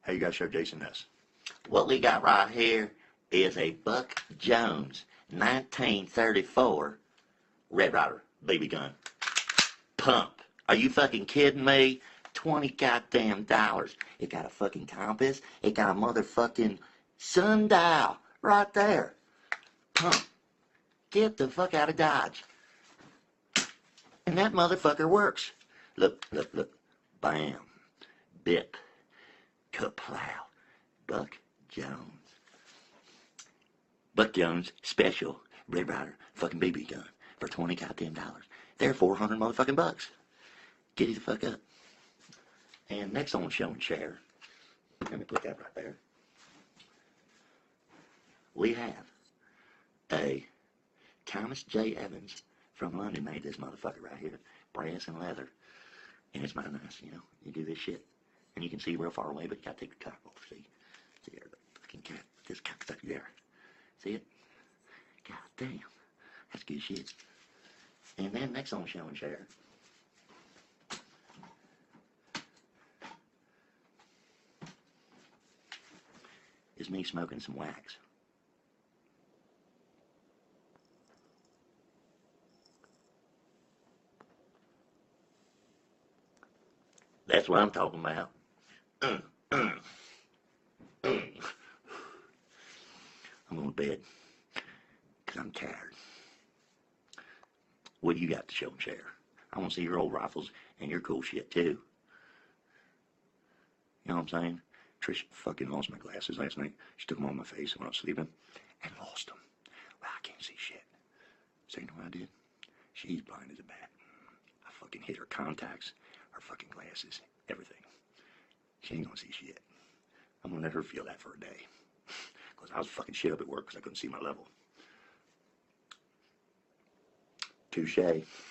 Hey, you gotta show Jason this. What we got right here is a Buck Jones 1934 Red Ryder BB gun. Pump. Are you fucking kidding me? 20 goddamn dollars. It got a fucking compass. It got a motherfucking sundial right there. Pump. Get the fuck out of Dodge. And that motherfucker works. Look, look, look. Bam. Bip. Kaplow. Buck Jones. Buck Jones special Red Ryder fucking BB gun for 20 goddamn dollars. They're 400 motherfucking bucks. Get it the fuck up. And next on show and share, let me put that right there. We have a Thomas J. Evans from London made this motherfucker right here. Brass and leather. And it's mighty nice, you know. You do this shit. And you can see real far away, but you gotta take the top off, see? See there, the fucking cat. This cat stuck there. See it? God damn. That's good shit. And then next on show and share. Is me smoking some wax. That's what I'm talking about. I'm going to bed because I'm tired. What do you got to show and share? I want to see your old rifles and your cool shit too. You know what I'm saying? Trish fucking lost my glasses last night. She took them on my face when I was sleeping and lost them. Well, I can't see shit. So you know what I did? She's blind as a bat. I fucking hit her contacts, her fucking glasses, everything. She ain't gonna see shit. I'm gonna let her feel that for a day. Because I was fucking shit up at work because I couldn't see my level. Touche.